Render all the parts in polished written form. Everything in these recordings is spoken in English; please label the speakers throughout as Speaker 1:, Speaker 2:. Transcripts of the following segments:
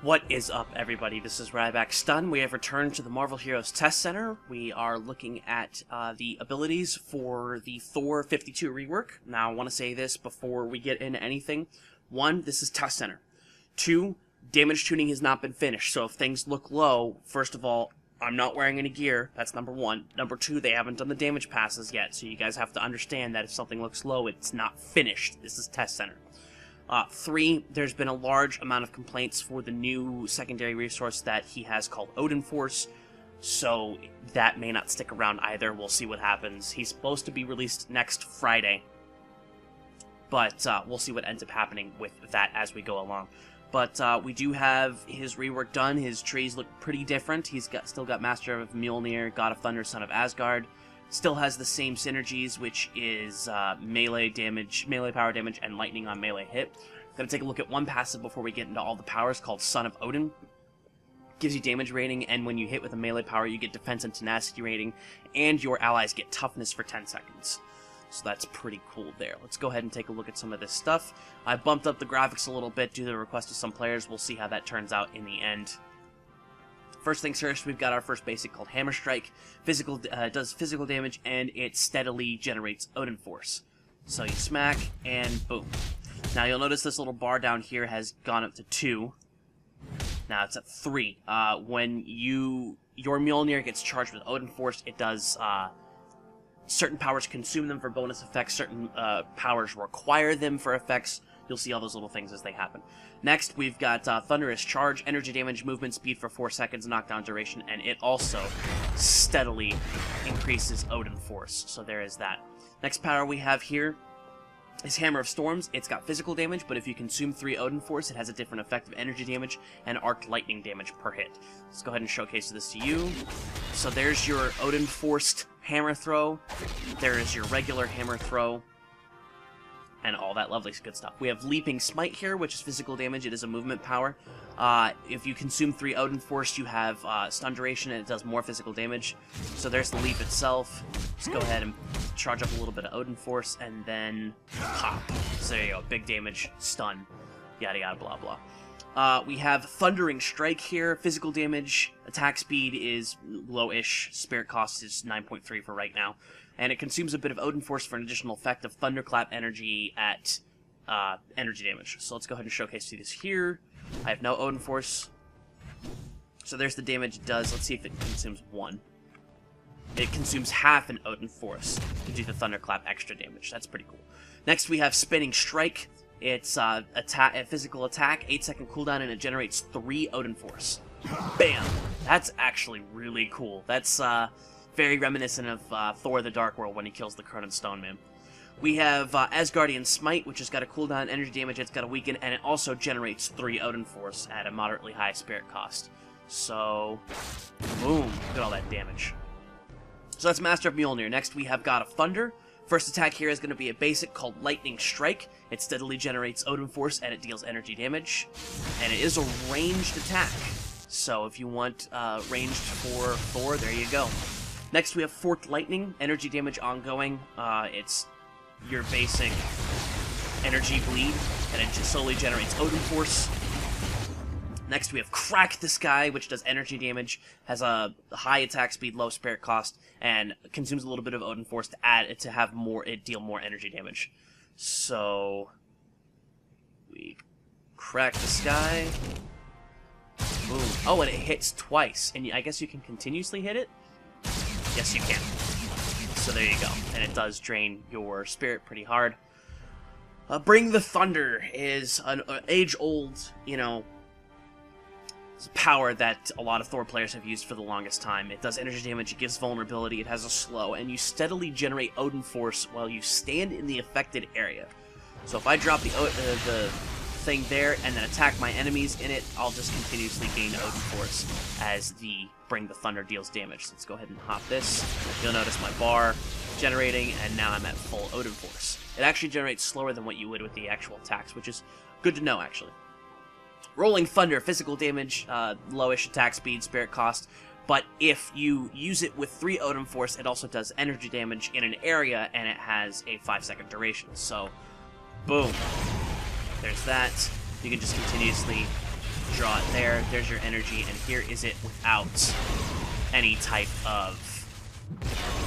Speaker 1: What is up, everybody? This is RybackStun. We have returned to the Marvel Heroes Test Center. We are looking at the abilities for the Thor 52 rework. Now, I want to say this before we get into anything. 1, this is Test Center. 2, damage tuning has not been finished, so if things look low, first of all, I'm not wearing any gear. That's number 1. Number 2, they haven't done the damage passes yet, so you guys have to understand that if something looks low, it's not finished. This is Test Center. 3, there's been a large amount of complaints for the new secondary resource that he has called Odin Force, so that may not stick around either. We'll see what happens. He's supposed to be released next Friday, but we'll see what ends up happening with that as we go along. But we do have his rework done. His trees look pretty different. He's still got Master of Mjolnir, God of Thunder, Son of Asgard. Still has the same synergies, which is melee damage, melee power damage, and lightning on melee hit. Gonna take a look at one passive before we get into all the powers called Son of Odin. Gives you damage rating, and when you hit with a melee power, you get defense and tenacity rating, and your allies get toughness for 10 seconds. So that's pretty cool there. Let's go ahead and take a look at some of this stuff. I bumped up the graphics a little bit due to the request of some players. We'll see how that turns out in the end. First things first, we've got our first basic called Hammer Strike. Does physical damage, and it steadily generates Odin Force. So you smack, and boom. Now you'll notice this little bar down here has gone up to 2. Now it's at 3. When your Mjolnir gets charged with Odin Force, it does certain powers consume them for bonus effects, certain powers require them for effects. You'll see all those little things as they happen. Next, we've got Thunderous Charge, energy damage, movement speed for 4 seconds, knockdown duration, and it also steadily increases Odin Force. So there is that. Next power we have here is Hammer of Storms. It's got physical damage, but if you consume 3 Odin Force, it has a different effect of energy damage and arced lightning damage per hit. Let's go ahead and showcase this to you. So there's your Odin Forced hammer throw. There is your regular hammer throw. And all that lovely good stuff. We have Leaping Smite here, which is physical damage. It is a movement power. If you consume 3 Odin Force, you have stun duration, and it does more physical damage. So there's the leap itself. Let's go ahead and charge up a little bit of Odin Force, and then pop. So there you go. Big damage, stun, yada yada blah blah. We have Thundering Strike here. Physical damage, attack speed is low-ish. Spirit cost is 9.3 for right now. And it consumes a bit of Odin Force for an additional effect of Thunderclap energy at energy damage. So let's go ahead and showcase this here. I have no Odin Force. So there's the damage it does. Let's see if it consumes 1. It consumes half an Odin Force to do the Thunderclap extra damage. That's pretty cool. Next we have Spinning Strike. It's a physical attack, 8-second cooldown, and it generates 3 Odin Force. Bam! That's actually really cool. That's very reminiscent of Thor the Dark World when he kills the Cronin Stone Man. We have Asgardian Smite, which has got a cooldown, energy damage, it's got a weaken, and it also generates 3 Odin Force at a moderately high spirit cost. So, boom, look at all that damage. So that's Master of Mjolnir. Next we have God of Thunder. First attack here is going to be a basic called Lightning Strike. It steadily generates Odin Force, and it deals energy damage. And it is a ranged attack. So if you want ranged for Thor, there you go. Next, we have Forked Lightning, energy damage ongoing. It's your basic energy bleed, and it just slowly generates Odin Force. Next, we have Crack the Sky, which does energy damage, has a high attack speed, low spirit cost, and consumes a little bit of Odin Force to add it to have it deal more energy damage. So we Crack the Sky. Boom. Oh, and it hits twice, and I guess you can continuously hit it. Yes, you can. So there you go. And it does drain your spirit pretty hard. Bring the Thunder is an age-old, power that a lot of Thor players have used for the longest time. It does energy damage, it gives vulnerability, it has a slow, and you steadily generate Odin Force while you stand in the affected area. So if I drop the thing there and then attack my enemies in it, I'll just continuously gain Odin Force as the Bring the Thunder deals damage. So let's go ahead and hop this. You'll notice my bar generating, and now I'm at full Odin Force. It actually generates slower than what you would with the actual attacks, which is good to know, actually. Rolling Thunder, physical damage, lowish attack speed, spirit cost, but if you use it with 3 Odin Force, it also does energy damage in an area, and it has a 5-second duration. So, boom. There's that. You can just continuously Draw it there. There's your energy, and here is it without any type of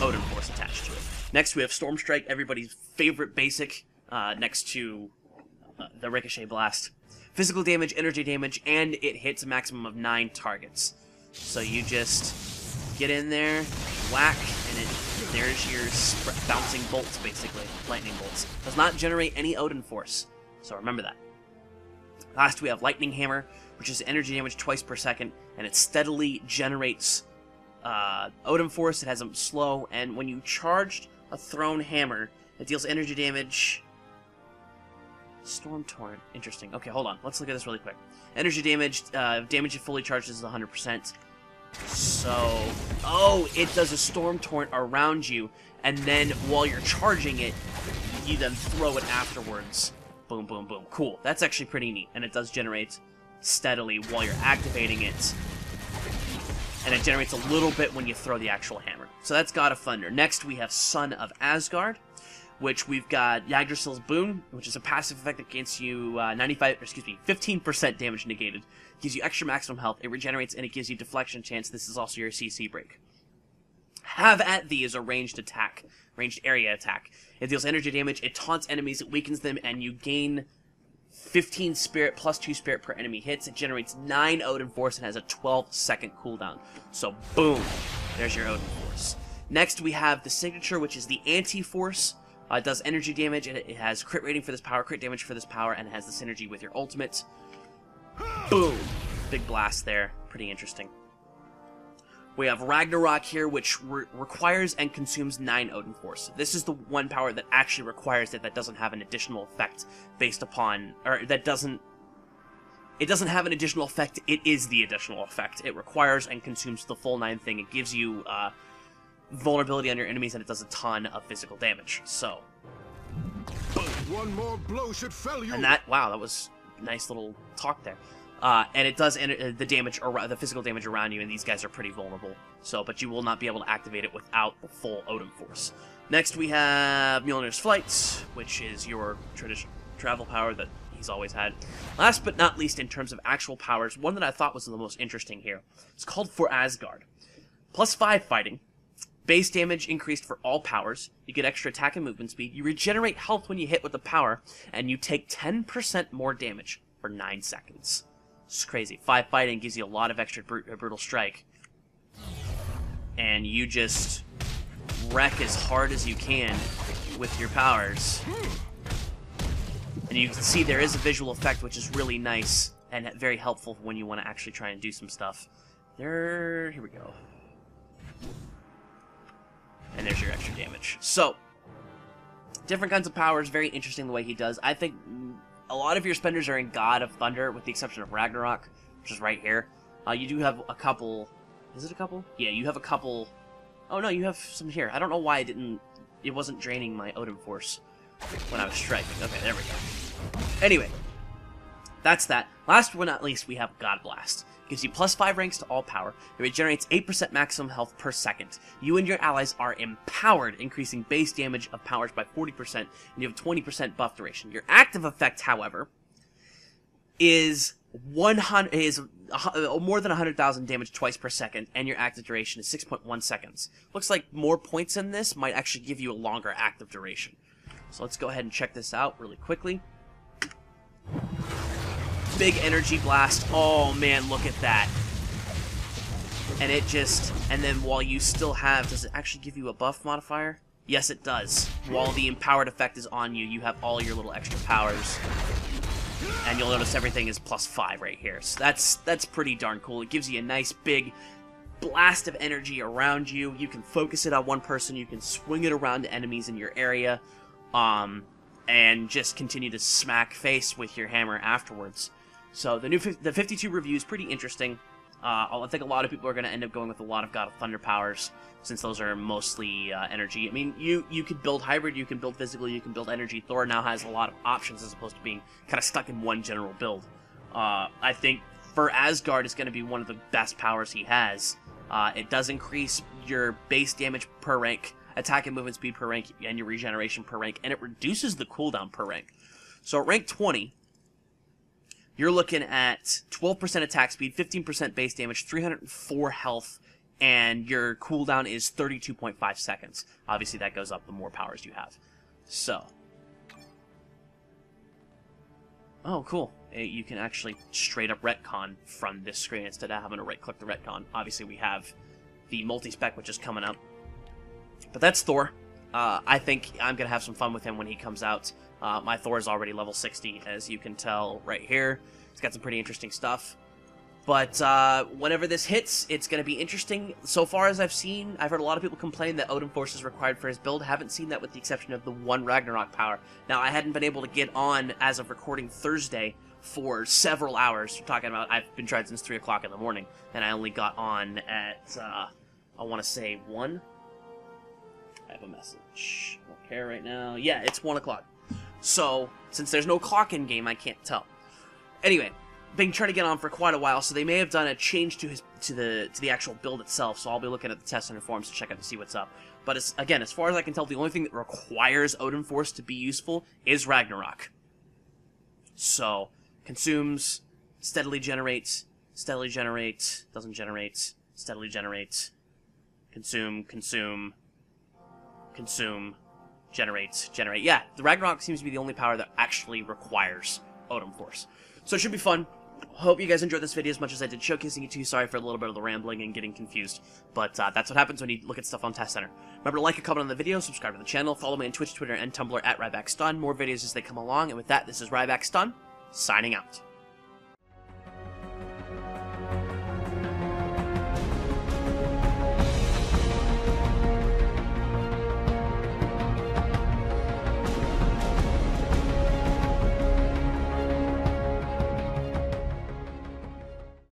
Speaker 1: Odin Force attached to it. Next, we have Storm Strike, everybody's favorite basic, next to the Ricochet Blast. Physical damage, energy damage, and it hits a maximum of 9 targets. So you just get in there, whack, and there's your bouncing bolts, basically. Lightning bolts. Does not generate any Odin Force, so remember that. Last, we have Lightning Hammer, which is energy damage twice per second, and it steadily generates Odin Force. It has a slow, and when you charged a thrown hammer, it deals energy damage. Storm Torrent. Interesting. Okay, hold on. Let's look at this really quick. Energy damage, damage it fully charges is 100%. So, oh, it does a Storm Torrent around you, and then while you're charging it, you then throw it afterwards. Boom, boom, boom. Cool. That's actually pretty neat, and it does generate steadily while you're activating it. And it generates a little bit when you throw the actual hammer. So that's God of Thunder. Next, we have Son of Asgard, which we've got Yggdrasil's Boon, which is a passive effect that gains you 15% damage negated. Gives you extra maximum health, it regenerates, and it gives you deflection chance. This is also your CC break. Have at Thee is a ranged attack, ranged area attack. It deals energy damage, it taunts enemies, it weakens them, and you gain 15 spirit plus 2 spirit per enemy hits. It generates 9 Odin Force and has a 12-second cooldown. So boom, there's your Odin Force. Next we have the signature, which is the Anti-Force. It does energy damage, and it has crit rating for this power, crit damage for this power, and it has the synergy with your ultimate. Boom! Big blast there. Pretty interesting. We have Ragnarok here, which requires and consumes 9 Odin Force. This is the one power that actually requires it, that doesn't have an additional effect based upon, or that doesn't, it doesn't have an additional effect, it is the additional effect. It requires and consumes the full 9 thing. It gives you vulnerability on your enemies, and it does a ton of physical damage. So, boom.
Speaker 2: One more blow should fell you.
Speaker 1: And that, wow, that was a nice little talk there. And it does the damage, or the physical damage around you, and these guys are pretty vulnerable. So, but you will not be able to activate it without the full Odin Force. Next, we have Mjolnir's Flight, which is your traditional travel power that he's always had. Last but not least, in terms of actual powers, one that I thought was the most interesting here. It's called For Asgard. +5 fighting. Base damage increased for all powers. You get extra attack and movement speed. You regenerate health when you hit with the power, and you take 10% more damage for 9 seconds. It's crazy. 5 fighting gives you a lot of extra brutal strike. And you just wreck as hard as you can with your powers. And you can see there is a visual effect, which is really nice and very helpful when you want to actually try and do some stuff. Here we go. And there's your extra damage. So, different kinds of powers, very interesting the way he does. I think a lot of your spenders are in God of Thunder, with the exception of Ragnarok, which is right here. You do have a couple... Is it a couple? Yeah, you have a couple... Oh no, you have some here. I don't know why it wasn't draining my Odin Force when I was striking. Okay, there we go. Anyway, that's that. Last but not least, we have God Blast. Gives you +5 ranks to all power. It regenerates 8% maximum health per second. You and your allies are empowered, increasing base damage of powers by 40%, and you have 20% buff duration. Your active effect, however, is more than 100,000 damage twice per second, and your active duration is 6.1 seconds. Looks like more points in this might actually give you a longer active duration. So let's go ahead and check this out really quickly. Big energy blast. Oh man, look at that. And it just, and then while you still have, does it actually give you a buff modifier? Yes, it does. While the empowered effect is on you, you have all your little extra powers. And you'll notice everything is +5 right here. So that's pretty darn cool. It gives you a nice big blast of energy around you. You can focus it on one person, you can swing it around to enemies in your area, and just continue to smack face with your hammer afterwards. So the 52 review is pretty interesting. I think a lot of people are going to end up going with a lot of God of Thunder powers, since those are mostly energy. I mean, you could build hybrid, you can build physical, you can build energy. Thor now has a lot of options as opposed to being kind of stuck in one general build. I think for Asgard is going to be one of the best powers he has. It does increase your base damage per rank, attack and movement speed per rank, and your regeneration per rank, and it reduces the cooldown per rank. So at rank 20... you're looking at 12% attack speed, 15% base damage, 304 health, and your cooldown is 32.5 seconds. Obviously, that goes up the more powers you have. So. Oh, cool. You can actually straight up retcon from this screen instead of having to right-click the retcon. Obviously, we have the multi-spec, which is coming up. But that's Thor. I think I'm going to have some fun with him when he comes out. My Thor is already level 60, as you can tell right here. He's got some pretty interesting stuff. But whenever this hits, it's going to be interesting. So far as I've seen, I've heard a lot of people complain that Odin Force is required for his build. Haven't seen that with the exception of the one Ragnarok power. Now, I hadn't been able to get on as of recording Thursday for several hours. We're talking about I've been trying since 3 o'clock in the morning, and I only got on at, I want to say 1. I have a message. I don't care right now. Yeah, it's 1 o'clock. So, since there's no clock in game, I can't tell. Anyway, been trying to get on for quite a while, so they may have done a change to the actual build itself. So I'll be looking at the test center forums to check out to see what's up. But again, as far as I can tell, the only thing that requires Odin Force to be useful is Ragnarok. So consumes, steadily generates, doesn't generate, steadily generates, consume, generate. Yeah, the Ragnarok seems to be the only power that actually requires Odin Force. So it should be fun. Hope you guys enjoyed this video as much as I did showcasing it to you. Sorry for a little bit of the rambling and getting confused. But that's what happens when you look at stuff on Test Center. Remember to like and comment on the video, subscribe to the channel, follow me on Twitch, Twitter, and Tumblr at RybackStun. More videos as they come along. And with that, this is RybackStun, signing out.